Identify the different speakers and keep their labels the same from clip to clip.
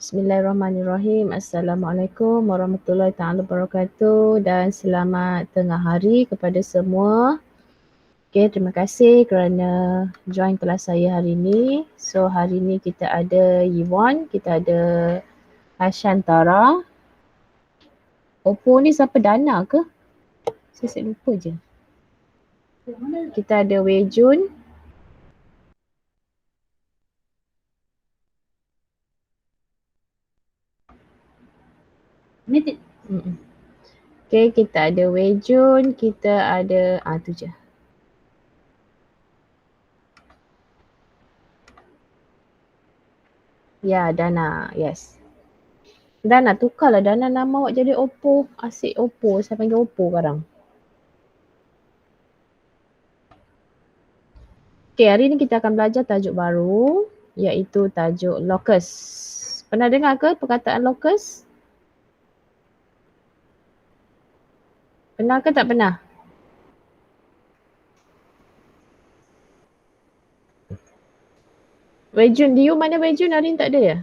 Speaker 1: Bismillahirrahmanirrahim. Assalamualaikum warahmatullahi taala wabarakatuh dan selamat tengah hari kepada semua. Okay, terima kasih kerana join kelas saya hari ini. So hari ini kita ada Yiwan, kita ada Hashantara. Oppo ni siapa, Dana ke? Saya lupa je. Kita ada Wei-Jun. Okay, kita ada Wei-Jun, kita ada, tu je. Ya, Dana, yes. Dana, tukarlah Dana nama awak jadi Oppo. Asyik Oppo, saya panggil Oppo sekarang. Okay, hari ni kita akan belajar tajuk baru iaitu tajuk locus. Pernah dengar ke perkataan locus? Pernah ke tak pernah? Wei-Jun, Liu mana Wei-Jun? Hari ni tak ada ya?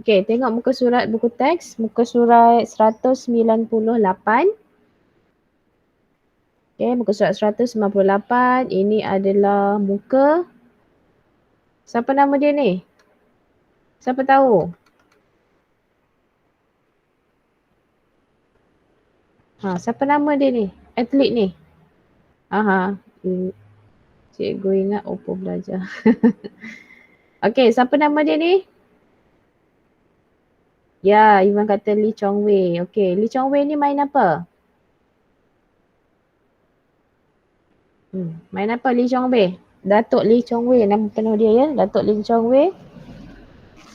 Speaker 1: Okay, tengok muka surat buku teks, muka surat 198. Okay, muka surat 198, ini adalah muka, siapa nama dia ni? Siapa tahu? Siapa nama dia ni? Atlet ni? Cikgu ingat Oppo belajar. Okay, siapa nama dia ni? Ya, Iwan kata Lee Chong Wei. Okay, Lee Chong Wei ni main apa? Main apa Lee Chong Wei? Datuk Lee Chong Wei, nama penuh dia ya. Datuk Lee Chong Wei.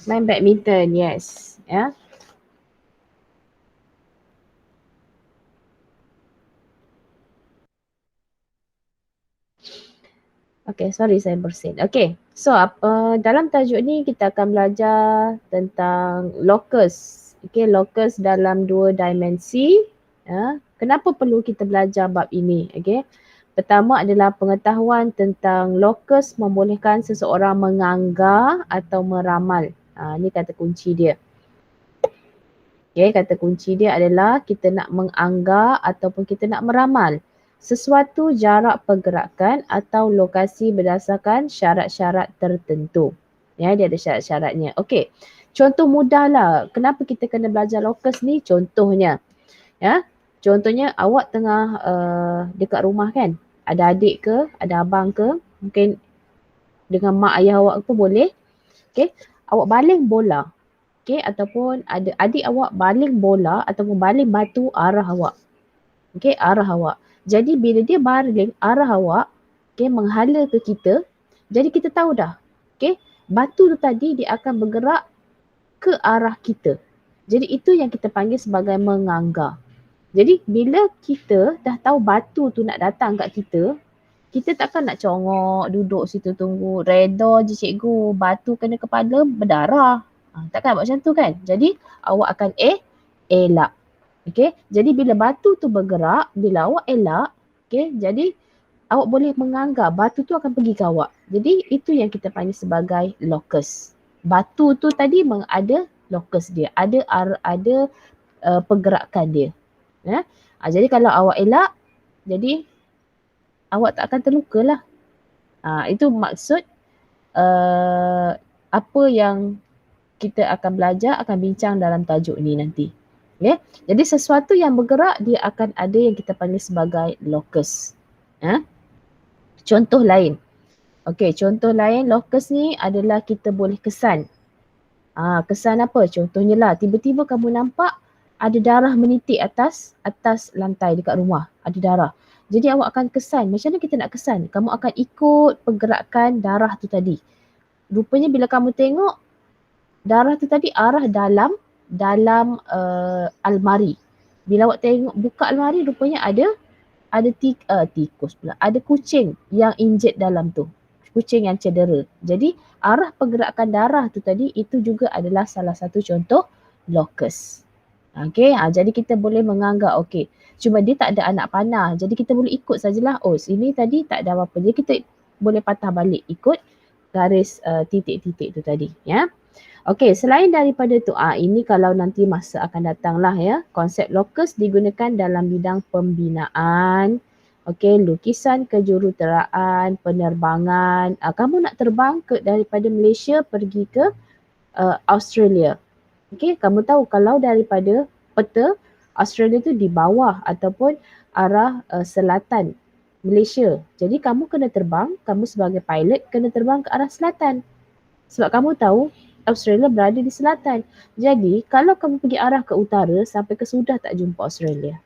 Speaker 1: Main badminton, yes. Ya. Okay, sorry saya bersin. Okay, so dalam tajuk ni kita akan belajar tentang locus. Okay, locus dalam 2 dimensi. Ya. Kenapa perlu kita belajar bab ini? Okay. Pertama adalah pengetahuan tentang locus membolehkan seseorang menganggar atau meramal. Ni kata kunci dia. Okay, kata kunci dia adalah kita nak menganggar ataupun kita nak meramal sesuatu jarak pergerakan atau lokasi berdasarkan syarat-syarat tertentu. Ya, dia ada syarat-syaratnya. Okey. Contoh mudahlah. Kenapa kita kena belajar locus ni? Contohnya. Ya. Contohnya awak tengah dekat rumah kan? Ada adik ke? Ada abang ke? Mungkin dengan mak ayah awak pun boleh. Okey. Awak baling bola. Okey, ataupun ada adik awak baling bola ataupun baling batu arah awak. Okey, arah awak. Jadi bila dia baling arah awak, okay, menghala ke kita, jadi kita tahu dah, okay, batu tu tadi dia akan bergerak ke arah kita. Jadi itu yang kita panggil sebagai menganggar. Jadi bila kita dah tahu batu tu nak datang kat kita takkan nak congok, duduk situ tunggu, reda je cikgu, batu kena kepala berdarah. Takkan buat macam tu kan? Jadi awak akan elak. Okay, jadi bila batu tu bergerak, bila awak elak, okay, jadi awak boleh menganggap batu tu akan pergi ke awak. Jadi itu yang kita panggil sebagai locus. Batu tu tadi ada locus dia, ada pergerakan dia. Ya? Jadi kalau awak elak, jadi awak tak akan terluka lah. Itu maksud apa yang kita akan belajar, akan bincang dalam tajuk ni nanti. Okay. Jadi sesuatu yang bergerak dia akan ada yang kita panggil sebagai locus. Contoh lain. Okey, contoh lain locus ni adalah kita boleh kesan. Kesan apa? Contohnya lah, tiba-tiba kamu nampak ada darah menitik atas lantai dekat rumah. Ada darah. Jadi awak akan kesan. Macam mana kita nak kesan? Kamu akan ikut pergerakan darah tu tadi. Rupanya bila kamu tengok darah tu tadi arah dalam almari. Bila awak tengok buka almari, rupanya ada tikus pula. Ada kucing yang injet dalam tu. Kucing yang cedera. Jadi arah pergerakan darah tu tadi itu juga adalah salah satu contoh locus. Okey, jadi kita boleh menganggap okey, Cuma dia tak ada anak panah. Jadi kita boleh ikut sajalah. Oh, sini tadi tak ada apa-apa. Jadi kita boleh patah balik ikut garis titik-titik tu tadi. Ya. Okey, selain daripada tu, ini kalau nanti masa akan datang lah ya. Konsep locus digunakan dalam bidang pembinaan, okey, lukisan kejuruteraan, penerbangan. Kamu nak terbang daripada Malaysia pergi ke Australia. Okey, kamu tahu kalau daripada peta Australia tu di bawah ataupun arah selatan Malaysia. Jadi kamu kena terbang, kamu sebagai pilot kena terbang ke arah selatan. Sebab kamu tahu Australia berada di selatan. Jadi kalau kamu pergi arah ke utara sampai ke sudah tak jumpa Australia.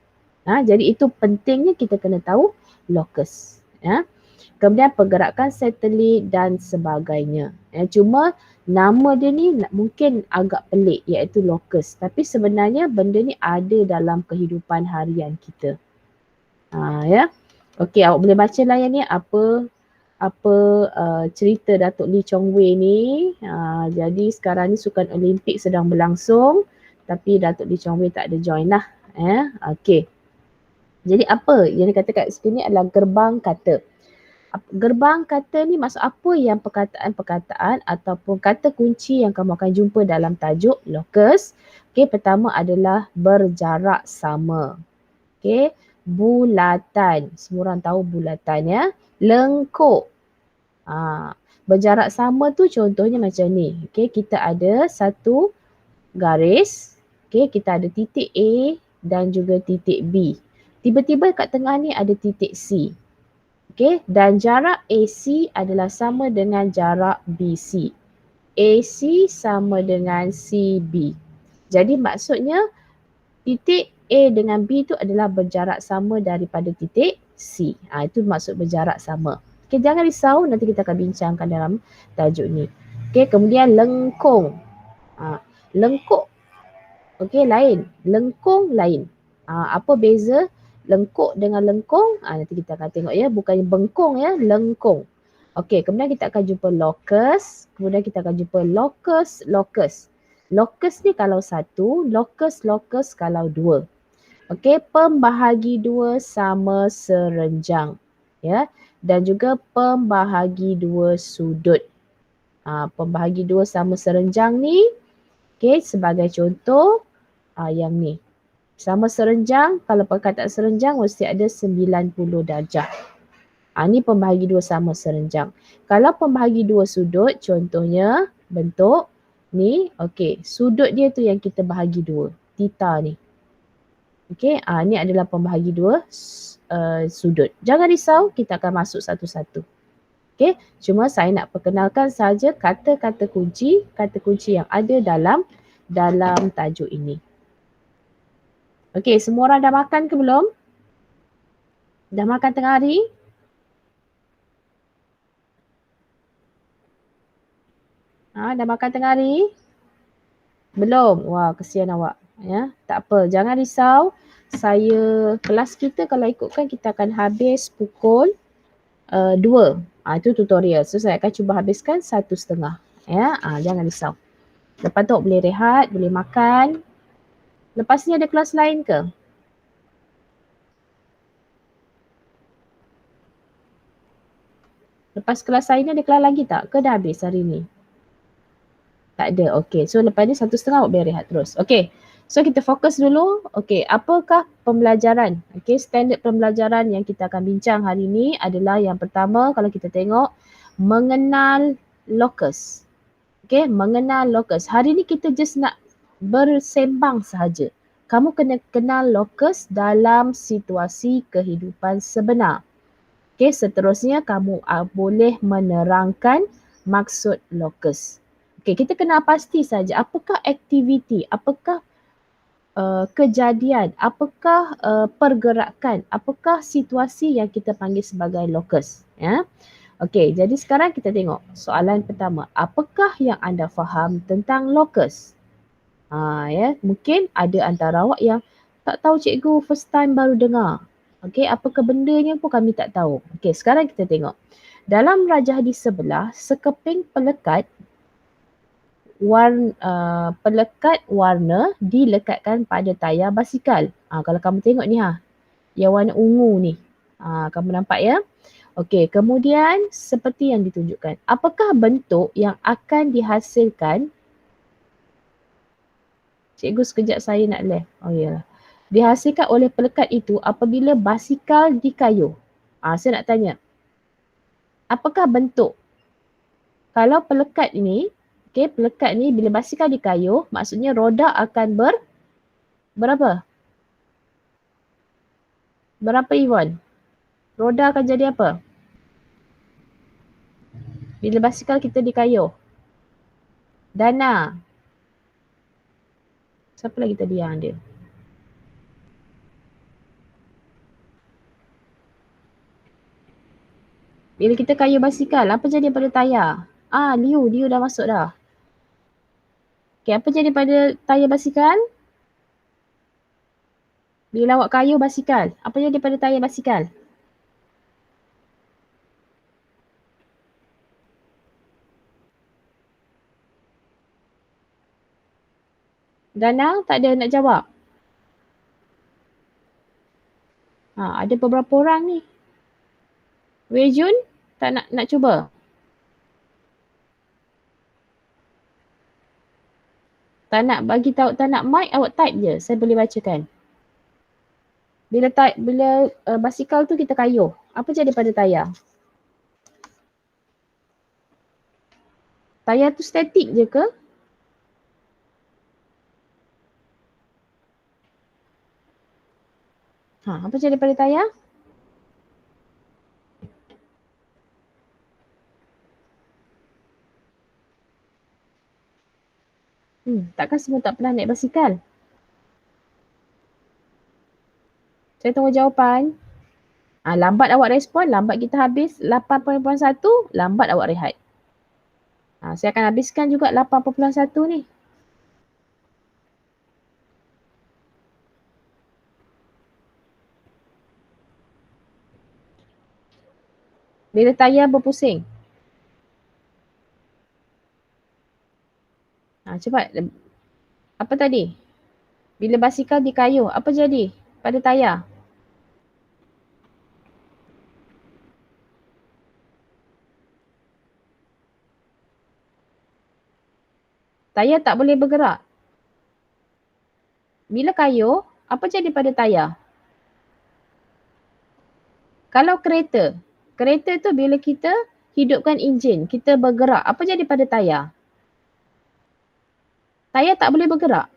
Speaker 1: Jadi itu pentingnya kita kena tahu locus. Kemudian pergerakan satelit dan sebagainya. Cuma nama dia ni mungkin agak pelik iaitu locus. Tapi sebenarnya benda ni ada dalam kehidupan harian kita. Ya. Okey, awak boleh baca lah yang ni apa cerita Datuk Lee Chong Wei ni. Jadi sekarang ni Sukan Olimpik sedang berlangsung tapi Datuk Lee Chong Wei tak ada join lah. Okey. Jadi apa yang dikatakan kat sini adalah gerbang kata. Gerbang kata ni maksud apa yang perkataan-perkataan ataupun kata kunci yang kamu akan jumpa dalam tajuk locus. Okey, pertama adalah berjarak sama. Okey, bulatan. Semua orang tahu bulatan ya. Lengkuk. Berjarak sama tu contohnya macam ni. Okay, kita ada satu garis. Okay, kita ada titik A dan juga titik B. Tiba-tiba kat tengah ni ada titik C. Okay, dan jarak AC adalah sama dengan jarak BC. AC sama dengan CB. Jadi maksudnya titik A dengan B tu adalah berjarak sama daripada titik C. Itu maksud berjarak sama. Okay, jangan risau, nanti kita akan bincangkan dalam tajuk ni. Okay, kemudian lengkung. Lengkuk. Okay, lain. Lengkung lain. Apa beza lengkuk dengan lengkung? Nanti kita akan tengok ya. Bukannya bengkung ya, lengkung. Okay, kemudian kita akan jumpa locus. Kemudian kita akan jumpa locus. Locus ni kalau satu, locus kalau dua. Okey, pembahagi dua sama serenjang. Ya, dan juga pembahagi dua sudut. Pembahagi dua sama serenjang ni, okey, sebagai contoh yang ni. Sama serenjang, kalau perkataan serenjang mesti ada 90 darjah. Ni pembahagi dua sama serenjang. Kalau pembahagi dua sudut, contohnya bentuk ni, okey, sudut dia tu yang kita bahagi dua, theta ni. Okey, ni adalah pembahagi dua sudut. Jangan risau, kita akan masuk satu-satu. Okey, cuma saya nak perkenalkan saja kata-kata kunci yang ada dalam tajuk ini. Okey, semua orang dah makan ke belum? Dah makan tengah hari? Dah makan tengah hari? Belum? Wah, kesian awak. Ya, tak apa, jangan risau. Kelas kita kalau ikutkan kita akan habis pukul 2. Itu tutorial. So saya akan cuba habiskan 1:30. Ya, jangan risau. Lepas tu boleh rehat, boleh makan. Lepas ni ada kelas lain ke? Lepas kelas saya ni ada kelas lagi tak? Ke dah habis hari ni? Tak ada. Okey. So lepas ni 1:30 boleh rehat terus. Okey. So kita fokus dulu. Okey, apakah pembelajaran? Okey, standard pembelajaran yang kita akan bincang hari ni adalah yang pertama kalau kita tengok mengenal locus. Okey, mengenal locus. Hari ni kita just nak bersembang sahaja. Kamu kena kenal locus dalam situasi kehidupan sebenar. Okey, seterusnya kamu boleh menerangkan maksud locus. Okey, kita kena pasti saja apakah aktiviti, apakah kejadian, apakah pergerakan, apakah situasi yang kita panggil sebagai locus. Ya. Okey, jadi sekarang kita tengok soalan pertama. Apakah yang anda faham tentang locus? Ya, mungkin ada antara awak yang tak tahu cikgu, first time baru dengar. Okey, apakah bendanya pun kami tak tahu. Okey, sekarang kita tengok. Dalam rajah di sebelah, sekeping pelekat warna dilekatkan pada tayar basikal. Kalau kamu tengok ni Yang warna ungu ni. Kamu nampak ya? Okey, kemudian seperti yang ditunjukkan. Apakah bentuk yang akan dihasilkan? Cikgu sekejap saya nak left. Oh iyalah. Dihasilkan oleh pelekat itu apabila basikal dikayuh. Saya nak tanya. Apakah bentuk? Kalau pelekat ni, pelekat ni bila basikal dikayuh, maksudnya roda akan berapa? Berapa Iwan? Roda akan jadi apa? Bila basikal kita dikayuh. Dana. Siapa lagi tadi yang ada? Bila kita kayuh basikal, apa jadi pada tayar? Liu dah masuk dah. Okay, apa jadi pada tayar basikal? Bila awak kayuh basikal, apa jadi pada tayar basikal? Dana, tak ada nak jawab? Ada beberapa orang ni. Wei Jun, tak nak cuba? Tak nak bagi tahu, tak nak mic, awak type je. Saya boleh bacakan. Bila basikal tu kita kayuh, apa jadi pada tayar? Tayar tu statik je ke? Apa jadi pada tayar? Takkan semua tak pernah naik basikal? Saya tunggu jawapan. Lambat awak respon, lambat kita habis 8.1, lambat awak rehat. Saya akan habiskan juga 8.1 ni. Bila tayar berpusing. Cepat. Apa tadi? Bila basikal dikayuh, apa jadi pada tayar? Tayar tak boleh bergerak. Bila kayuh, apa jadi pada tayar? Kalau kereta tu bila kita hidupkan enjin, kita bergerak, apa jadi pada tayar? Tayar tak boleh bergerak.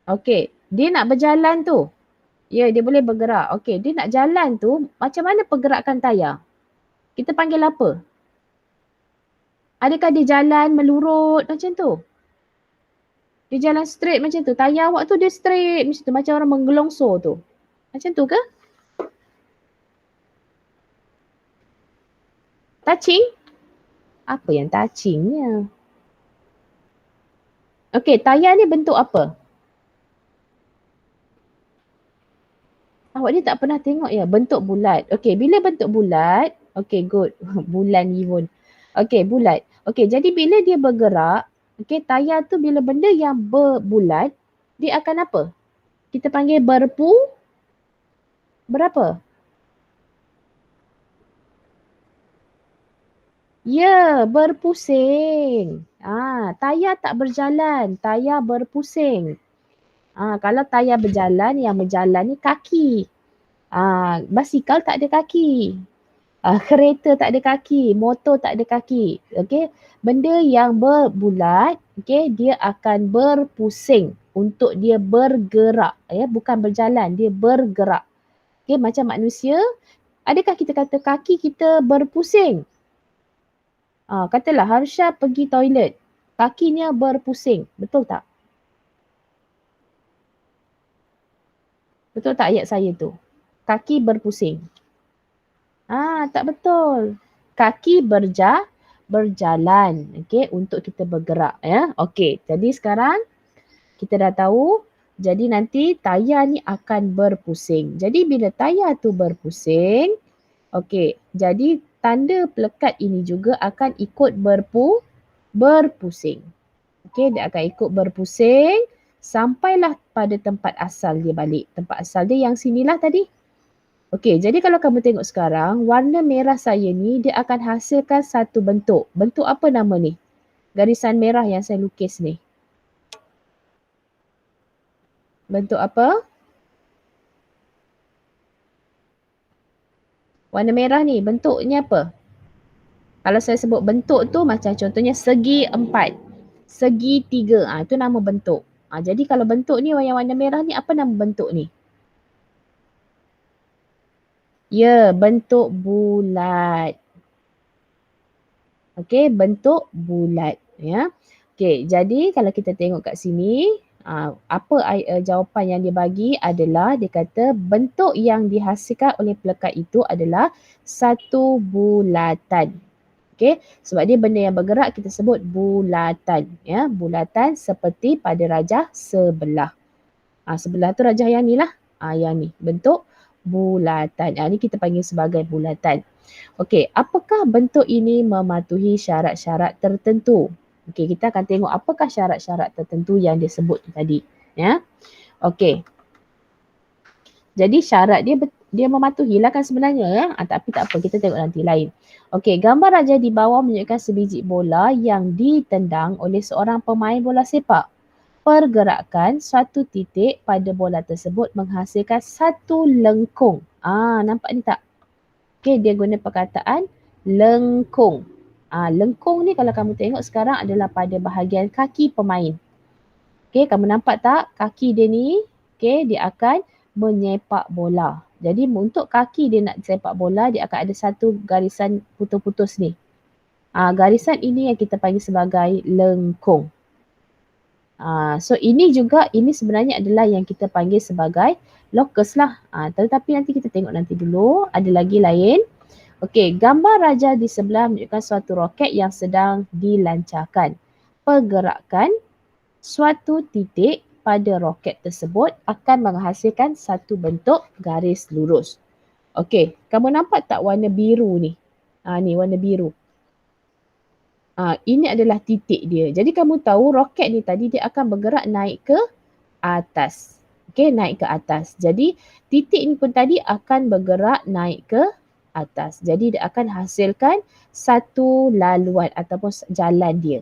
Speaker 1: Okey, dia nak berjalan tu. Ya, dia boleh bergerak. Okey, dia nak jalan tu, macam mana pergerakan tayar? Kita panggil apa? Adakah dia jalan melurut macam tu? Dia jalan straight macam tu. Tayar awak tu dia straight macam tu. Macam orang menggelongsor tu. Macam tu ke? Touching? Apa yang touchingnya? Okey, tayar ni bentuk apa? Awak ni tak pernah tengok ya, bentuk bulat. Okey, bila bentuk bulat, okey good. Bulan Yvonne. Okey, bulat. Okey, jadi bila dia bergerak, okey, tayar tu bila benda yang berbulat, dia akan apa? Kita panggil berapa? Ya, berpusing. Tayar tak berjalan, tayar berpusing. Kalau tayar berjalan, yang berjalan ni kaki. Basikal tak ada kaki. Kereta tak ada kaki, motor tak ada kaki. Okey, benda yang berbulat, okey, dia akan berpusing untuk dia bergerak, ya, bukan berjalan, dia bergerak. Okey, macam manusia, adakah kita kata kaki kita berpusing? Katalah Harsha pergi toilet, kakinya berpusing, betul tak? Betul tak ayat saya tu? Kaki berpusing. Tak betul. Kaki berjalan, okey, untuk kita bergerak, ya. Okey, jadi sekarang kita dah tahu, jadi nanti tayar ni akan berpusing. Jadi bila tayar tu berpusing, okey, jadi tanda pelekat ini juga akan ikut berpusing. Okay, dia akan ikut berpusing sampailah pada tempat asal dia balik. Tempat asal dia yang sinilah tadi. Okey, jadi kalau kamu tengok sekarang, warna merah saya ni dia akan hasilkan satu bentuk. Bentuk apa nama ni? Garisan merah yang saya lukis ni. Bentuk apa? Warna merah ni bentuknya apa? Kalau saya sebut bentuk tu macam contohnya segi 4, segi 3. Itu nama bentuk. Jadi kalau bentuk ni yang warna merah ni apa nama bentuk ni? Ya, bentuk bulat. Okey, bentuk bulat. Ya. Okey, jadi kalau kita tengok kat sini, apa jawapan yang dia bagi adalah dia kata bentuk yang dihasilkan oleh pelekat itu adalah satu bulatan. Okey, sebab dia benda yang bergerak kita sebut bulatan. Ya, bulatan seperti pada rajah sebelah. Sebelah tu rajah yang ni lah. Yang ni, bentuk bulatan. Ni kita panggil sebagai bulatan. Okey, apakah bentuk ini mematuhi syarat-syarat tertentu? Okey, kita akan tengok apakah syarat-syarat tertentu yang dia sebut tadi. Ya. Okey. Jadi syarat dia mematuhilah kan sebenarnya ya. Tapi tak apa, kita tengok nanti lain. Okey, gambar raja di bawah menunjukkan sebiji bola yang ditendang oleh seorang pemain bola sepak. Pergerakan suatu titik pada bola tersebut menghasilkan satu lengkung. Nampak ni tak? Okey, dia guna perkataan lengkung. Lengkung ni kalau kamu tengok sekarang adalah pada bahagian kaki pemain. Okey, kamu nampak tak kaki dia ni? Okey, dia akan menyepak bola. Jadi untuk kaki dia nak sepak bola, dia akan ada satu garisan putus-putus ni. Garisan ini yang kita panggil sebagai lengkung. So ini sebenarnya adalah yang kita panggil sebagai locus lah. Tetapi nanti kita tengok nanti dulu, ada lagi lain. Okey, gambar raja di sebelah menunjukkan suatu roket yang sedang dilancarkan. Pergerakan suatu titik pada roket tersebut akan menghasilkan satu bentuk garis lurus. Okey, kamu nampak tak warna biru ni? Ni warna biru. Ini adalah titik dia. Jadi kamu tahu roket ni tadi dia akan bergerak naik ke atas. Okey, naik ke atas. Jadi titik ni pun tadi akan bergerak naik ke atas. Jadi dia akan hasilkan satu laluan ataupun jalan dia.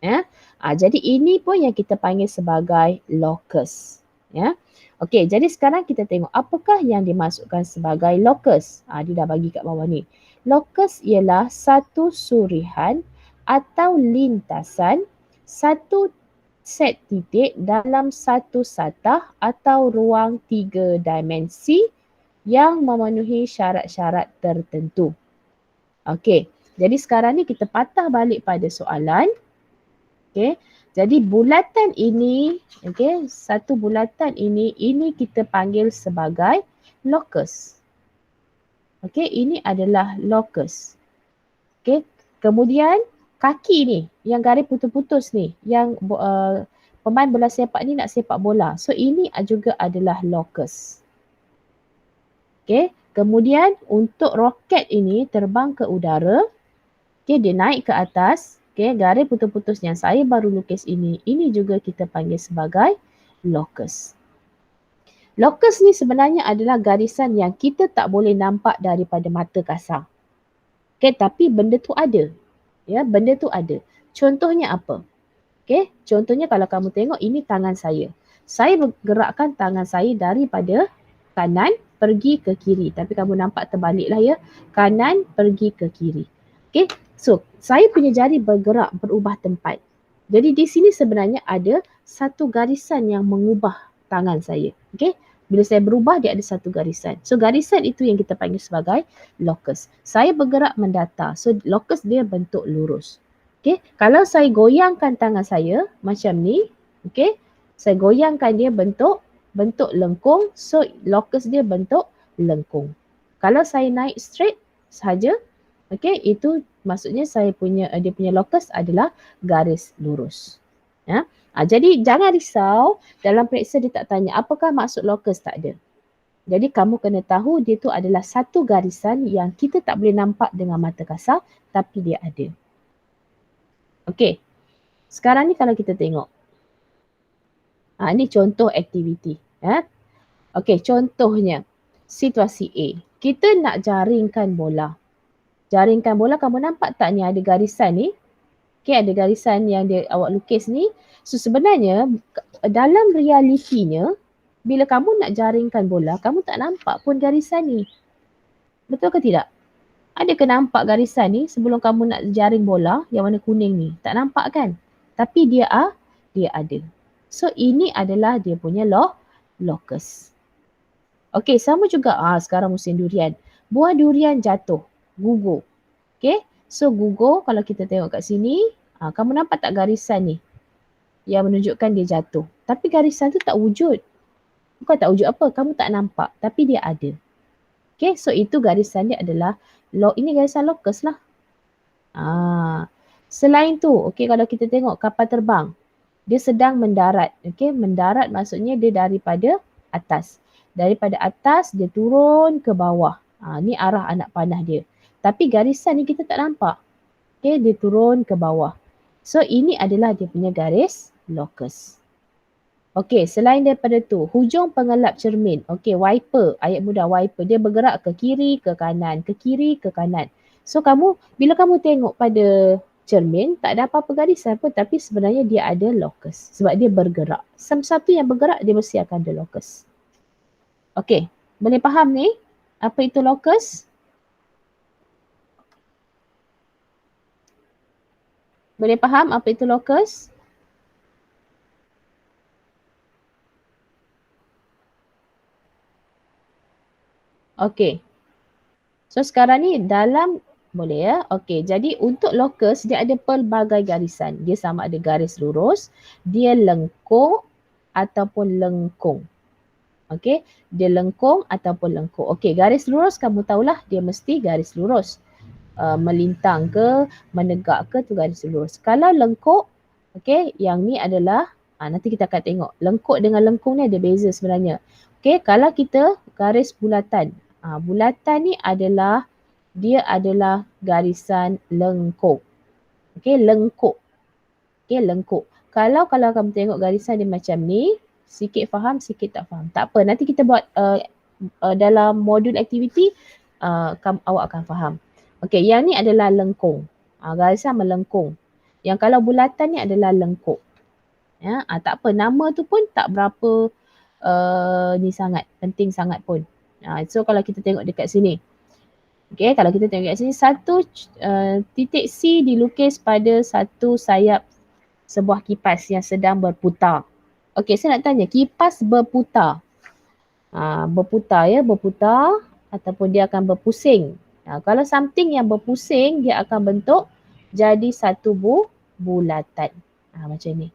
Speaker 1: Ya. Jadi ini pun yang kita panggil sebagai locus. Ya. Okey, jadi sekarang kita tengok apakah yang dimasukkan sebagai locus. Dia dah bagi kat bawah ni. Locus ialah satu surihan atau lintasan satu set titik dalam satu satah atau ruang 3 dimensi yang memenuhi syarat-syarat tertentu. Okey, jadi sekarang ni kita patah balik pada soalan. Okey, jadi bulatan ini, okey, satu bulatan ini kita panggil sebagai locus. Okey, ini adalah locus. Okey, kemudian kaki ni, yang garis putus-putus ni, yang pemain bola sepak ni nak sepak bola. So ini juga adalah locus. Okey, kemudian untuk roket ini terbang ke udara. Okey, dia naik ke atas. Okey, garis putus-putus yang saya baru lukis ini juga kita panggil sebagai locus. Locus ni sebenarnya adalah garisan yang kita tak boleh nampak daripada mata kasar. Okey, tapi benda tu ada. Ya, benda tu ada. Contohnya apa? Okey, contohnya kalau kamu tengok ini tangan saya. Saya bergerakkan tangan saya daripada kanan pergi ke kiri. Tapi kamu nampak terbaliklah ya. Kanan pergi ke kiri. Okey, so saya punya jari bergerak berubah tempat. Jadi di sini sebenarnya ada satu garisan yang mengubah tangan saya. Okey, bila saya berubah dia ada satu garisan. So garisan itu yang kita panggil sebagai locus. Saya bergerak mendatar. So locus dia bentuk lurus. Okey, kalau saya goyangkan tangan saya macam ni, okey, saya goyangkan dia bentuk lengkung. So locus dia bentuk lengkung. Kalau saya naik straight sahaja, okey, itu maksudnya dia punya locus adalah garis lurus. Ya. Jadi jangan risau, dalam periksa dia tak tanya apakah maksud locus, tak ada. Jadi kamu kena tahu dia tu adalah satu garisan yang kita tak boleh nampak dengan mata kasar tapi dia ada. Okey. Sekarang ni kalau kita tengok. Ini contoh aktiviti. Okey, contohnya situasi A. Kita nak jaringkan bola. Jaringkan bola, kamu nampak tak ni ada garisan ni? Okey, ada garisan yang awak lukis ni. So sebenarnya dalam realitinya, bila kamu nak jaringkan bola, kamu tak nampak pun garisan ni. Betul ke tidak? Ada ke nampak garisan ni sebelum kamu nak jaring bola yang warna kuning ni? Tak nampak kan? Tapi dia ada. So ini adalah dia punya locus. Okey, sama juga sekarang musim durian. Buah durian jatuh, gugur. Okey, so gugur kalau kita tengok kat sini, kamu nampak tak garisan ni yang menunjukkan dia jatuh. Tapi garisan tu tak wujud. Bukan tak wujud apa, kamu tak nampak. Tapi dia ada. Okey, so itu garisan dia adalah, ini garisan locus lah. Selain tu, okey, kalau kita tengok kapal terbang, dia sedang mendarat. Okey, mendarat maksudnya dia daripada atas. Daripada atas dia turun ke bawah. Ni arah anak panah dia. Tapi garisan ni kita tak nampak. Okey, dia turun ke bawah. So ini adalah dia punya garis locus. Okey, selain daripada tu, hujung pengelap cermin. Okey, wiper, ayat mudah wiper. Dia bergerak ke kiri, ke kanan, ke kiri, ke kanan. So bila kamu tengok pada cermin, tak ada apa-apa garisan pun, tapi sebenarnya dia ada locus. Sebab dia bergerak. Satu yang bergerak, dia mesti akan ada locus. Okey, boleh faham ni? Apa itu locus? Boleh faham apa itu locus? Okey. So sekarang ni boleh ya? Okey, jadi untuk locus dia ada pelbagai garisan. Dia sama ada garis lurus, dia lengkung ataupun lengkung. Okey, dia lengkung ataupun lengkung. Okey, garis lurus kamu tahulah dia mesti garis lurus. Melintang ke, menegak ke tu garis lurus. Kalau lengkuk, okey, yang ni adalah nanti kita akan tengok. Lengkuk dengan lengkung ni ada beza sebenarnya. Okey, kalau kita garis bulatan. Bulatan ni dia adalah garisan lengkung. Okey, lengkuk. Okey, lengkuk. Kalau kamu tengok garisan dia macam ni, sikit faham, sikit tak faham. Tak apa, nanti kita buat dalam modul aktiviti, awak akan faham. Okey, yang ni adalah lengkung. Garisan melengkung. Yang kalau bulatan ni adalah lengkuk. Ya, tak apa, nama tu pun tak berapa ni sangat, penting sangat pun. So kalau kita tengok dekat sini. Okey, kalau kita tengok dekat sini, satu titik C dilukis pada satu sayap sebuah kipas yang sedang berputar. Okey, saya nak tanya, kipas berputar. Berputar ataupun dia akan berpusing. Kalau something yang berpusing, dia akan bentuk jadi satu bulatan. Macam ni.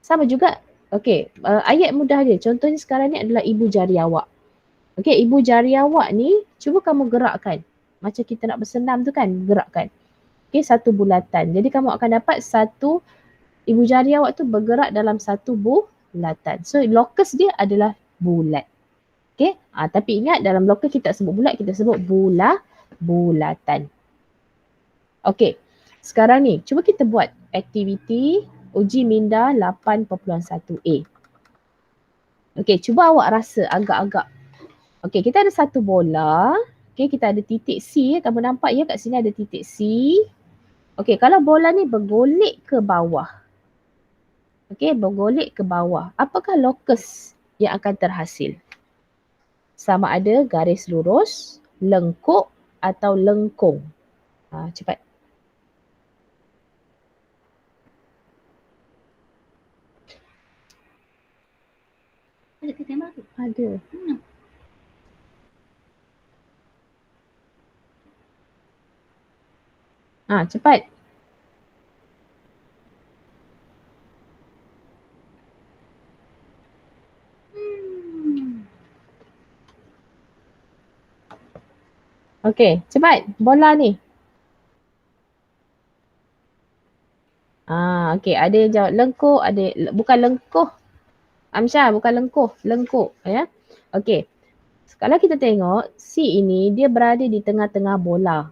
Speaker 1: Sama juga, okey, ayat mudah dia. Contohnya sekarang ni adalah ibu jari awak. Okey, ibu jari awak ni, cuba kamu gerakkan. Macam kita nak bersenam tu kan, gerakkan. Okey, satu bulatan. Jadi kamu akan dapat satu, ibu jari awak tu bergerak dalam satu bulatan. So locus dia adalah bulat. Okey, tapi ingat dalam locus kita tak sebut bulat, kita sebut bulatan. Okey, sekarang ni cuba kita buat aktiviti uji minda 8.1a. Okey, cuba awak rasa agak-agak. Okey, kita ada satu bola. Okey, kita ada titik C. Kamu nampak ya kat sini ada titik C. Okey, kalau bola ni bergolek ke bawah. Okey, bergolek ke bawah. Apakah locus yang akan terhasil? Sama ada garis lurus, lengkuk atau lengkung. Cepat. Ada ke tembak tu? Ada. Cepat. Okey, cepat. Bola ni. Okey, ada yang jawab lengkuk, bukan lengkuh. Amsyah, bukan lengkuh, lengkuk ya. Okey. Kalau kita tengok C ini dia berada di tengah-tengah bola.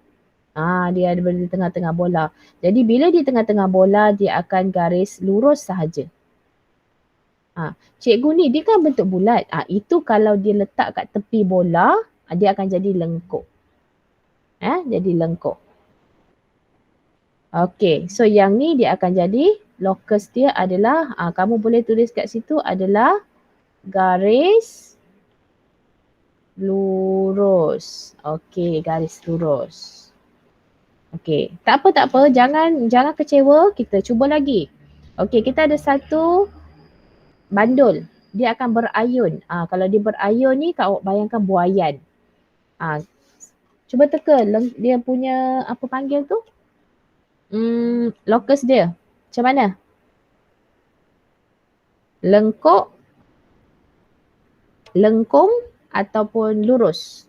Speaker 1: Dia ada di tengah-tengah bola. Jadi bila di tengah-tengah bola, dia akan garis lurus sahaja. Cikgu ni dia kan bentuk bulat. Itu kalau dia letak kat tepi bola, dia akan jadi lengkuk. Jadi lengkuk. Okey, so yang ni dia akan jadi locus dia adalah, kamu boleh tulis kat situ adalah garis lurus. Okey, garis lurus. Okey, tak apa, jangan kecewa, kita cuba lagi. Okey, kita ada satu bandul. Dia akan berayun. Kalau dia berayun ni, kau bayangkan buayan. Cuba teka dia punya apa panggil tu? Locus dia. Macam mana? Lengkuk, lengkung ataupun lurus?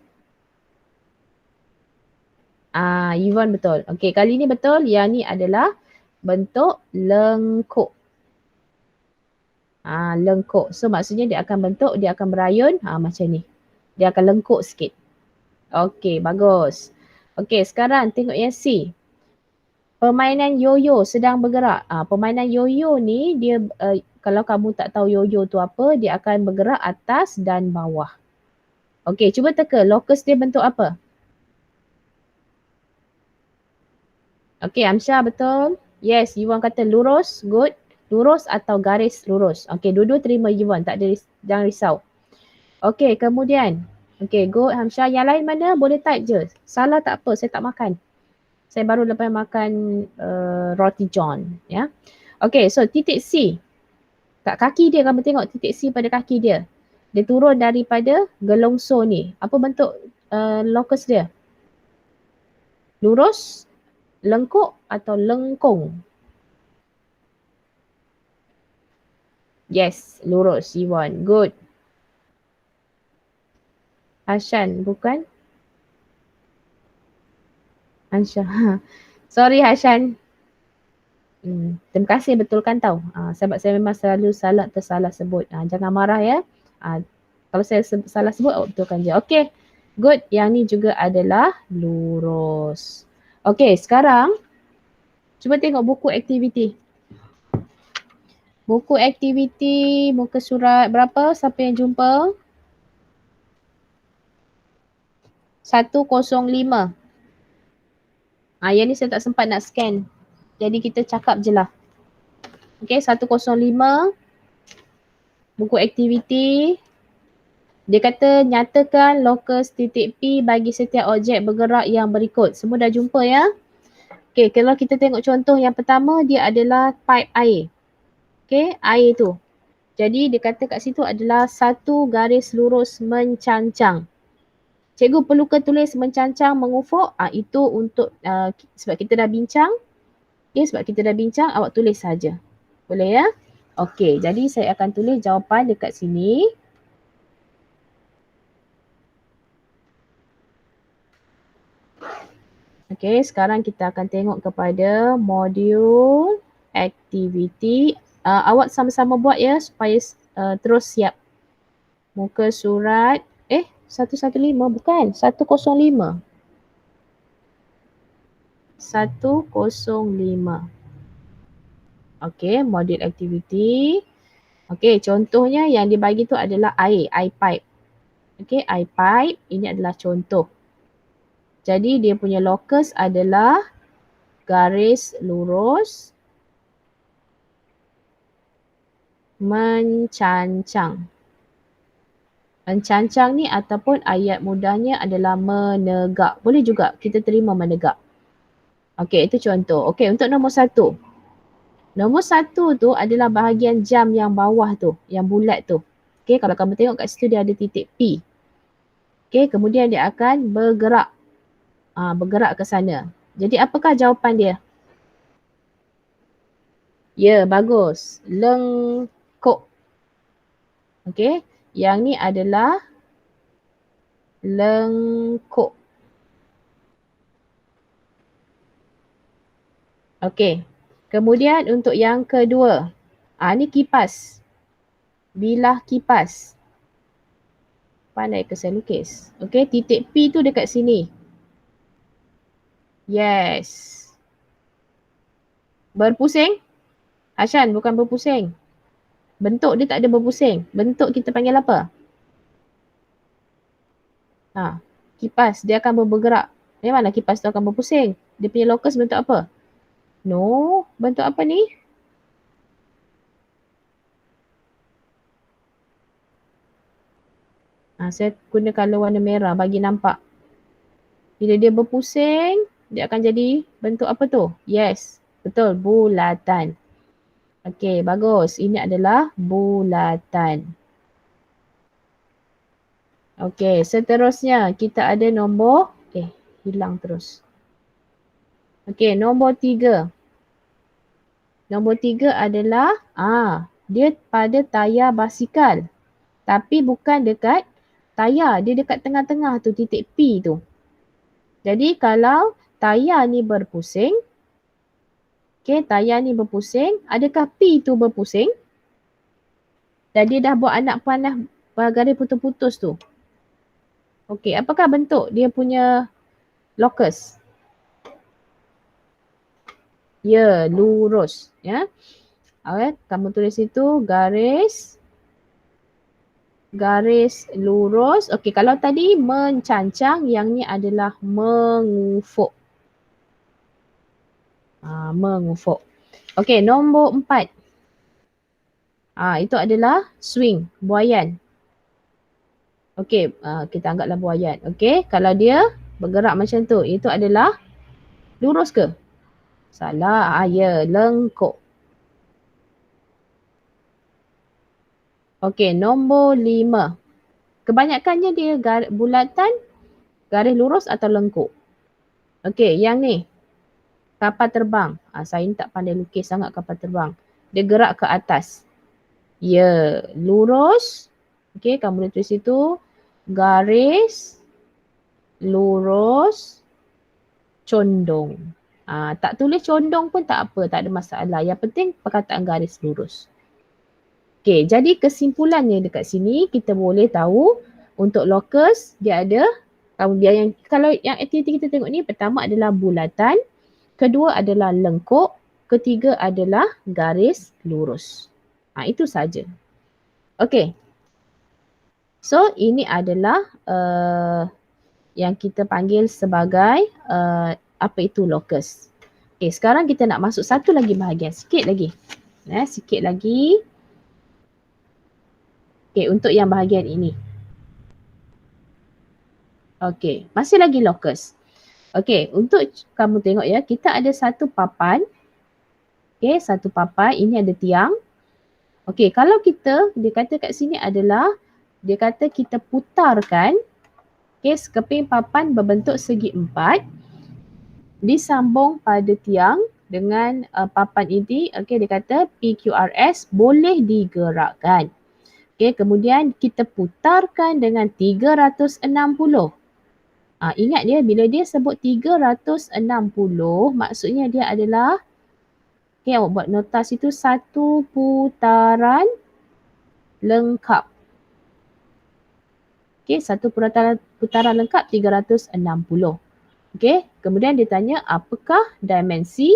Speaker 1: Yvonne betul. Okey, kali ni betul. Yang ni adalah bentuk lengkuk. Lengkuk. So maksudnya dia akan berayun macam ni. Dia akan lengkuk sikit. Okey, bagus. Okey, sekarang tengok yang C. Permainan yoyo sedang bergerak. Permainan yoyo ni dia kalau kamu tak tahu yoyo tu apa, dia akan bergerak atas dan bawah. Okey, cuba teka locus dia bentuk apa? Okey, Amsyah betul. Yes, Yuan kata lurus, good. Lurus atau garis lurus. Okey, dua-dua terima Yuan, tak ada, jangan risau. Okey, kemudian. Okey, good Hamsyah. Yang lain mana? Boleh type je. Salah tak apa, saya tak makan. Saya baru lepas makan roti john. Ya. Okey, so titik C. Kat kaki dia, kamu tengok titik C pada kaki dia. Dia turun daripada gelongso ni. Apa bentuk locus dia? Lurus, lengkuk atau lengkung? Yes, lurus. Iwan. Good. Hashan, bukan? Ansyah. Sorry Hashan. Terima kasih betulkan tau. Sebab saya memang selalu tersalah sebut. Jangan marah ya. Kalau saya salah sebut, awak betulkan je. Okay. Good. Yang ni juga adalah lurus. Okay, sekarang cuba tengok buku aktiviti. Buku aktiviti muka surat berapa? Siapa yang jumpa? 105. Yang ni saya tak sempat nak scan. Jadi kita cakap je lah. Okay, 105. Buku aktiviti. Dia kata nyatakan locus titik P bagi setiap objek bergerak yang berikut. Semua dah jumpa ya? Okay, kalau kita tengok contoh yang pertama, dia adalah pipe air. Okay, air tu. Jadi dia kata kat situ adalah satu garis lurus mencancang. Cikgu perlu ke tulis mencancang, mengufuk? Itu untuk sebab kita dah bincang. Okay, sebab kita dah bincang, awak tulis saja. Boleh ya? Okay, jadi saya akan tulis jawapan dekat sini. Okay, sekarang kita akan tengok kepada modul aktiviti. Awak sama-sama buat ya supaya terus siap. Muka surat 115 bukan, 105. 105. Okay, modul aktiviti. Okay, contohnya yang dibagi tu adalah air pipe. Okay, air pipe ini adalah contoh. Jadi dia punya locus adalah garis lurus mencancang. Mencancang ni ataupun ayat mudahnya adalah menegak. Boleh juga kita terima menegak. Okey, itu contoh. Okey, untuk nombor 1. Nombor 1 tu adalah bahagian jam yang bawah tu, yang bulat tu. Okey, kalau kamu tengok kat situ dia ada titik P. Okey, kemudian dia akan bergerak. Bergerak ke sana. Jadi apakah jawapan dia? Ya, bagus. Lengkuk. Okey, yang ni adalah lengkuk. Okey, kemudian untuk yang kedua. Ni kipas. Bilah kipas. Pandai ke saya lukis? Okey, titik P tu dekat sini. Yes. Berpusing? Hashan, bukan berpusing. Bentuk dia tak ada berpusing. Bentuk kita panggil apa? Kipas, dia akan bergerak. Yang mana kipas tu akan berpusing? Dia punya locus bentuk apa? No, bentuk apa ni? Saya guna colour warna merah bagi nampak. Bila dia berpusing, dia akan jadi bentuk apa tu? Yes, betul, bulatan. Okey, bagus. Ini adalah bulatan. Okey, seterusnya kita ada nombor, hilang terus. Okey, nombor 3. Nombor 3 adalah, dia pada tayar basikal. Tapi bukan dekat tayar, dia dekat tengah-tengah tu, titik P tu. Jadi kalau tayar ni berpusing, tayar ni berpusing, adakah P tu berpusing? Dan dia dah buat anak panah garis putus-putus tu. Okey, apakah bentuk dia punya locus? Ya, lurus. Ya. Alright, kamu tulis itu garis lurus. Okey, kalau tadi mencancang, yang ni adalah mengufuk. Mengufuk. Okey, nombor 4. Itu adalah swing, buaian. Okey, kita anggaplah buaian. Okey, kalau dia bergerak macam tu, itu adalah lurus ke? Salah. Ya, lengkuk. Okey, nombor 5. Kebanyakannya dia bulatan, garis lurus atau lengkuk. Okey, yang ni. Kapal terbang. Saya ni tak pandai lukis sangat kapal terbang. Dia gerak ke atas. Ya, lurus. Okey, kamu boleh tulis itu. Garis lurus condong. Tak tulis condong pun tak apa, tak ada masalah. Yang penting perkataan garis lurus. Okey, jadi kesimpulannya dekat sini kita boleh tahu untuk locus dia ada, kalau yang aktiviti kita tengok ni, pertama adalah bulatan, kedua adalah lengkuk, ketiga adalah garis lurus. Itu saja. Okey. So ini adalah yang kita panggil sebagai apa itu locus. Okey, sekarang kita nak masuk satu lagi bahagian, sikit lagi. Sikit lagi. Okey, untuk yang bahagian ini. Okey, masih lagi locus. Okey, untuk kamu tengok ya, kita ada satu papan. Okey, satu papan, ini ada tiang. Okey, kalau dia kata kat sini adalah, dia kata kita putarkan, sekeping papan berbentuk segi 4, disambung pada tiang dengan papan ini. Okey, dia kata PQRS boleh digerakkan. Okey, kemudian kita putarkan dengan 360. Ingat dia, bila dia sebut 360, maksudnya dia adalah, awak buat notasi tu, satu putaran lengkap. Satu putaran lengkap 360. Kemudian dia tanya apakah dimensi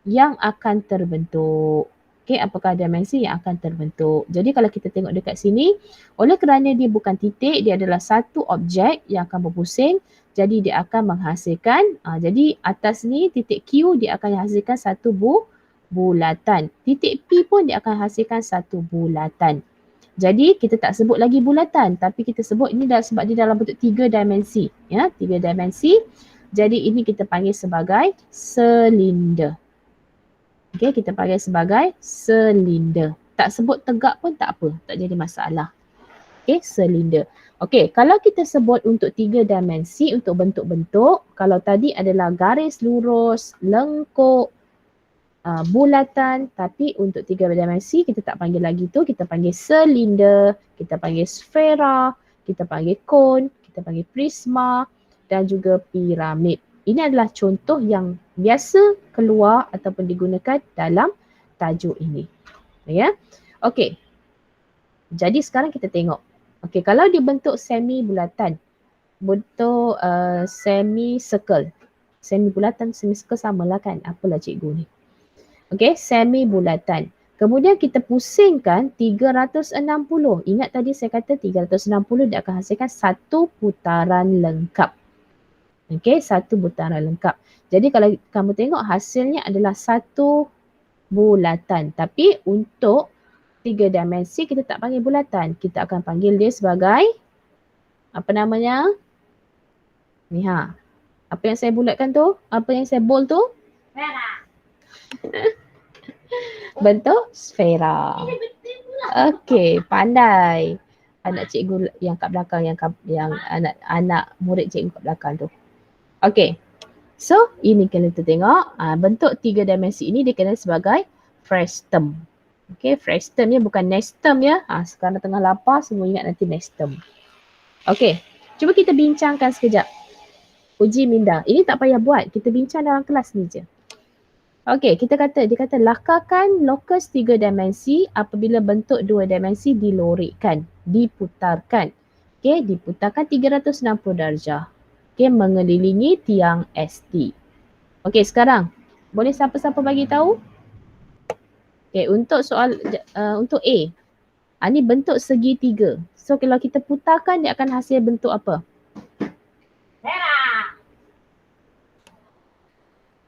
Speaker 1: yang akan terbentuk. Apakah dimensi yang akan terbentuk. Jadi kalau kita tengok dekat sini, oleh kerana dia bukan titik, dia adalah satu objek yang akan berpusing, jadi dia akan menghasilkan, jadi atas ni titik Q dia akan hasilkan satu bulatan. Titik P pun dia akan hasilkan satu bulatan. Jadi kita tak sebut lagi bulatan, tapi kita sebut ini sebab dia dalam bentuk 3 dimensi. 3 dimensi. Jadi ini kita panggil sebagai silinder. Kita panggil sebagai silinder. Tak sebut tegak pun tak apa, tak jadi masalah. Silinder. Kalau kita sebut untuk 3 dimensi, untuk bentuk-bentuk, kalau tadi adalah garis lurus, lengkuk, bulatan, tapi untuk 3 dimensi kita tak panggil lagi tu, kita panggil silinder, kita panggil sfera, kita panggil cone, kita panggil prisma dan juga piramid. Ini adalah contoh yang biasa keluar ataupun digunakan dalam tajuk ini. Ya. Okey. Jadi sekarang kita tengok. Kalau dia bentuk semi bulatan, bentuk semi circle. Semi bulatan, semi circle samalah kan. Apalah cikgu ni. Okay, semi bulatan. Kemudian kita pusingkan 360. Ingat tadi saya kata 360 dia akan hasilkan satu putaran lengkap. Okay, satu putaran lengkap. Jadi kalau kamu tengok hasilnya adalah satu bulatan. Tapi untuk 3 dimensi kita tak panggil bulatan. Kita akan panggil dia sebagai apa namanya? Ni ha. Apa yang saya bulatkan tu? Apa yang saya bold tu? Bentuk sfera. Okey, pandai. Anak cikgu yang kat belakang, yang anak murid cikgu kat belakang tu. Okey. So, ini kena kita tengok. Bentuk 3 dimensi ini dikenal sebagai frustum. Okey, frustum ya, bukan nestum ya. Sekarang tengah lapar, semua ingat nanti nestum. Okey, cuba kita bincangkan sekejap. Uji minda. Ini tak payah buat. Kita bincang dalam kelas ni je. Okey, dia kata lakarkan lokus 3 dimensi apabila bentuk 2 dimensi dilorikkan, diputarkan. Okey, diputarkan 360 darjah. Okey, mengelilingi tiang ST. Okey, sekarang boleh siapa-siapa bagi tahu? Okey, untuk soal untuk A. Ni bentuk segitiga. So kalau kita putarkan dia akan hasil bentuk apa?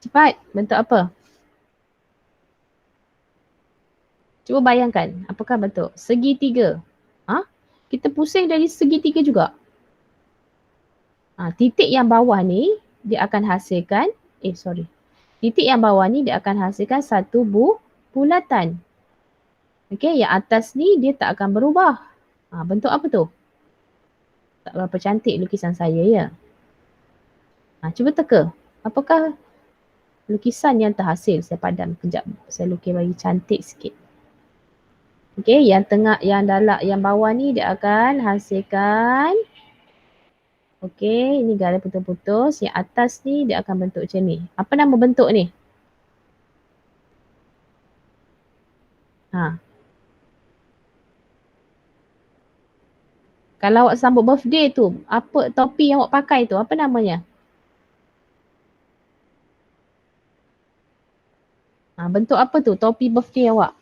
Speaker 1: Cepat, bentuk apa? Cuba bayangkan, apakah bentuk? Segitiga. Kita pusing dari segitiga juga. Titik yang bawah ni dia akan hasilkan, titik yang bawah ni dia akan hasilkan satu bulatan. Okey, yang atas ni dia tak akan berubah. Bentuk apa tu? Tak berapa cantik lukisan saya ya. Cuba teka. Apakah lukisan yang terhasil? Saya padam kejap. Saya lukis bagi cantik sikit. Okey, yang tengah, yang dalam, yang bawah ni dia akan hasilkan. Okey, ini garis putus-putus. Yang atas ni dia akan bentuk macam ni. Apa nama bentuk ni? Kalau awak sambut birthday tu, apa topi yang awak pakai tu, apa namanya? Bentuk apa tu topi birthday awak?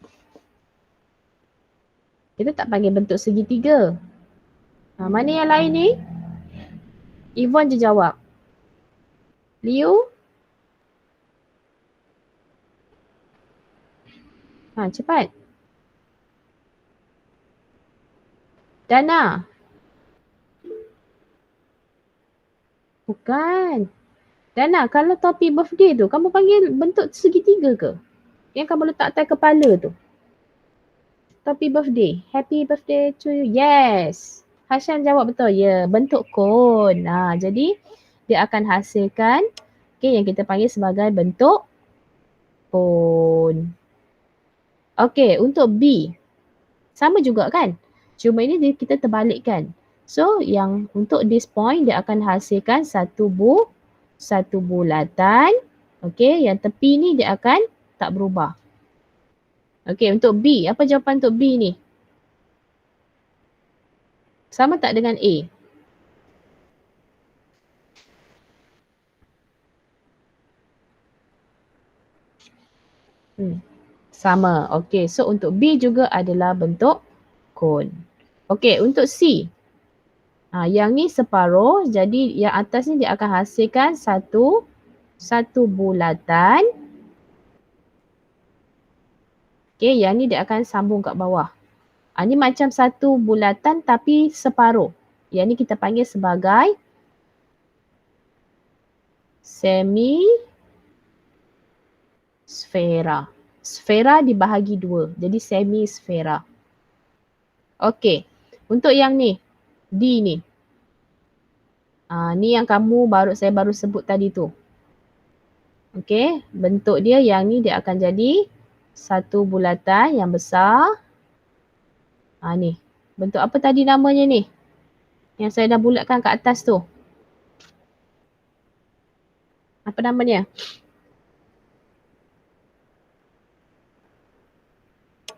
Speaker 1: Kita tak panggil bentuk segitiga. Mana yang lain ni? Yvonne je jawab. Liu? Cepat. Dana? Bukan. Dana, kalau topi birthday tu, kamu panggil bentuk segitiga ke? Yang kamu letak atas kepala tu. Topi birthday. Happy birthday to you. Yes. Hashan jawab betul. Ya, bentuk kon. Jadi, dia akan hasilkan yang kita panggil sebagai bentuk kon. Okey, untuk B. Sama juga kan? Cuma ini kita terbalikkan. So, yang untuk this point, dia akan hasilkan satu bulatan. Okey, yang tepi ni dia akan tak berubah. Okey, untuk B. Apa jawapan untuk B ni? Sama tak dengan A? Sama. Okey, so untuk B juga adalah bentuk kon. Okey, untuk C. Yang ni separuh, jadi yang atas ni dia akan hasilkan satu bulatan. Okey, yang ni dia akan sambung kat bawah. Ni macam satu bulatan tapi separuh. Yang ni kita panggil sebagai semi sfera. Sfera dibahagi dua. Jadi semi sfera. Okey. Untuk yang ni, D ni. Ni yang saya baru sebut tadi tu. Okey, bentuk dia yang ni dia akan jadi satu bulatan yang besar. Ni. Bentuk apa tadi namanya ni? Yang saya dah bulatkan kat atas tu. Apa namanya?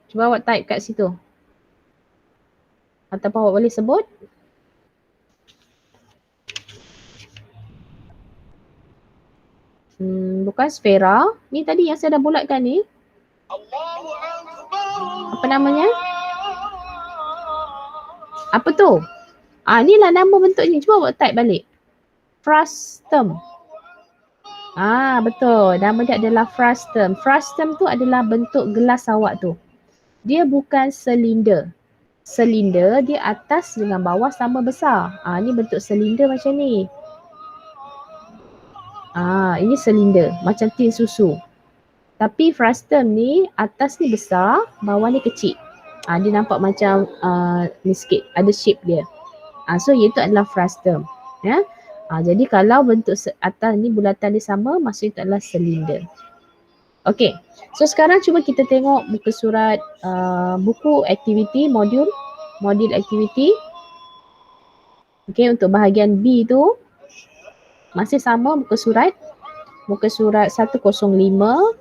Speaker 1: Cuba awak type kat situ. Ataupun awak boleh sebut. Bukan sfera. Ni tadi yang saya dah bulatkan ni. Apa namanya? Apa tu? Inilah nama bentuknya. Cuba buat type balik. Frustum. Betul. Nama dia adalah frustum. Frustum tu adalah bentuk gelas awak tu. Dia bukan silinder. Silinder dia atas dengan bawah sama besar. Ni bentuk silinder macam ni. Ini silinder macam tin susu. Tapi frustum ni atas ni besar, bawah ni kecil. Dia nampak macam ni sikit, ada shape dia. So iaitu adalah frustum. Ya. Jadi kalau bentuk atas ni bulatan dia sama, maksudnya itu adalah silinder. Okey. So sekarang cuba kita tengok muka surat buku aktiviti, modul aktiviti. Okey, untuk bahagian B tu masih sama muka surat 105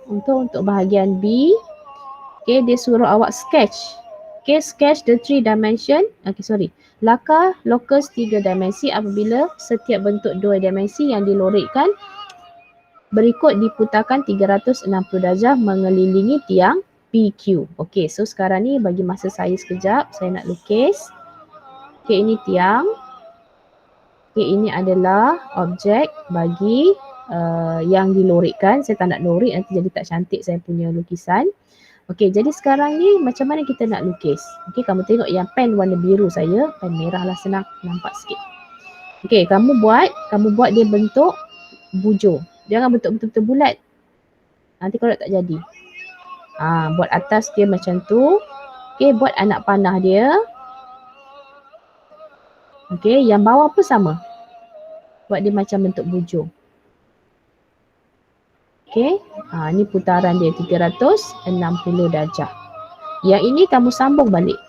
Speaker 1: untuk bahagian B. Okey, dia suruh awak sketch. Okey, sketch the 3 dimension. Laka locus 3 dimensi apabila setiap bentuk 2 dimensi yang dilorikkan berikut diputarkan 360 darjah mengelilingi tiang PQ. Okey, so sekarang ni bagi masa saya sekejap, saya nak lukis. Okey, ini tiang. Okey, ini adalah objek bagi yang dilorikkan. Saya tak nak lorik, nanti jadi tak cantik saya punya lukisan. Okey, jadi sekarang ni macam mana kita nak lukis? Okey, kamu tengok yang pen warna biru saya, pen merah lah senang nampak sikit. Okey, kamu buat dia bentuk bujur. Jangan bentuk betul-betul bulat. Nanti kalau tak jadi. Buat atas dia macam tu. Okey, buat anak panah dia. Okey, yang bawah pun sama. Buat dia macam bentuk bujur. Okey, ni putaran dia 360 darjah. Yang ini kamu sambung balik.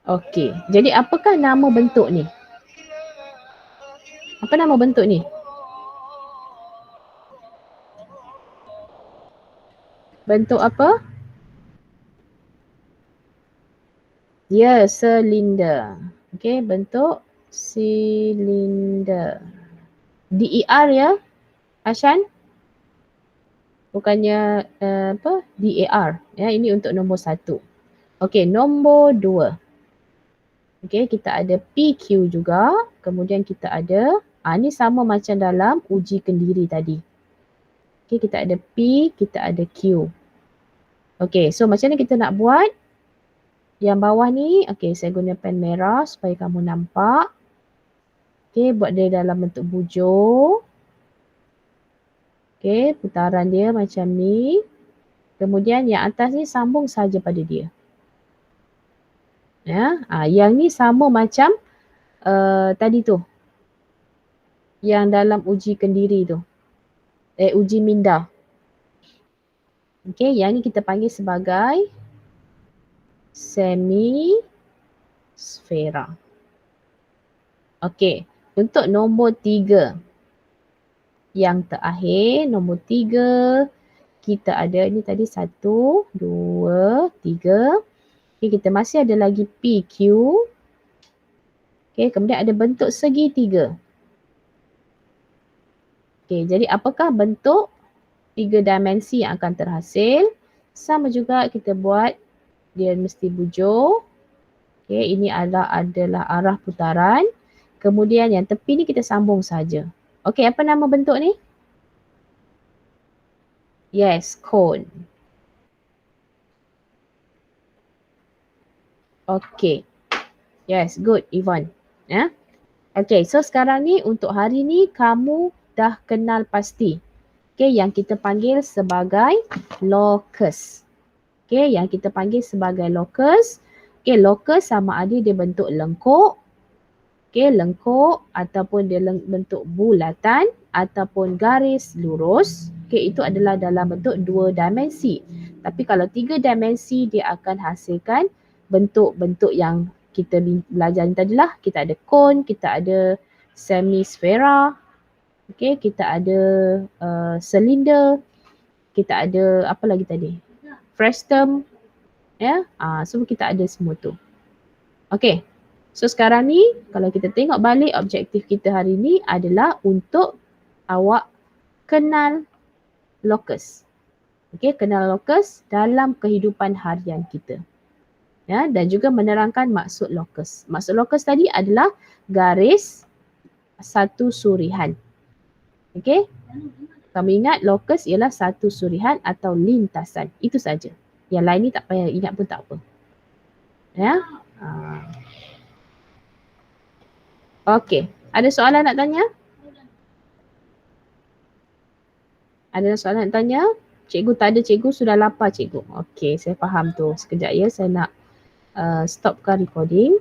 Speaker 1: Okey, jadi apakah nama bentuk ni? Apa nama bentuk ni? Bentuk apa? Ya, silinder. Okey, bentuk silinder. DER ya, Ashan? Bukannya DAR. Ya, ini untuk nombor 1. Okey, nombor 2. Okey, kita ada PQ juga. Kemudian kita ada, ni sama macam dalam uji kendiri tadi. Okey, kita ada P, kita ada Q. Okey, so macam mana kita nak buat? Yang bawah ni, okey, saya guna pen merah supaya kamu nampak. Okey, buat dia dalam bentuk bujur. Okey, putaran dia macam ni. Kemudian yang atas ni sambung saja pada dia. Ya, yang ni sama macam tadi tu. Yang dalam uji kendiri tu. Uji minda. Okey, yang ni kita panggil sebagai semi sfera. Okey, untuk nombor 3. Yang terakhir, nombor 3, kita ada ni tadi 1, 2, 3. Okay, kita masih ada lagi PQ. Okay, kemudian ada bentuk segitiga. Okay, jadi apakah bentuk 3 dimensi yang akan terhasil? Sama juga kita buat, dia mesti bujur. Okay, ini adalah arah putaran. Kemudian yang tepi ni kita sambung saja. Okey, apa nama bentuk ni? Yes, cone. Okey. Yes, good, Yvonne. Ya. Okey, so sekarang ni untuk hari ni kamu dah kenal pasti. Okey, yang kita panggil sebagai locus. Okey, yang kita panggil sebagai locus. Okey, locus sama ada dia bentuk lengkuk. Okey, lengkuk ataupun dia bentuk bulatan ataupun garis lurus. Okey, itu adalah dalam bentuk 2 dimensi. Tapi kalau 3 dimensi dia akan hasilkan bentuk-bentuk yang kita belajar tadi lah. Kita ada cone, kita ada semisfera. Okey, kita ada silinder. Kita ada apa lagi tadi? Frustum. Ya, semua kita ada semua tu. Okey. So sekarang ni kalau kita tengok balik objektif kita hari ni adalah untuk awak kenal locus. Okey, kenal locus dalam kehidupan harian kita. Ya, dan juga menerangkan maksud locus. Maksud locus tadi adalah garis satu surihan. Okey? Kami ingat locus ialah satu surihan atau lintasan. Itu saja. Yang lain ni tak payah ingat pun tak apa. Ya? Okey. Ada soalan nak tanya? Ada soalan nak tanya? Cikgu tak ada, cikgu sudah lapar cikgu. Okey, saya faham tu. Sekejap ya, saya nak stopkan recording.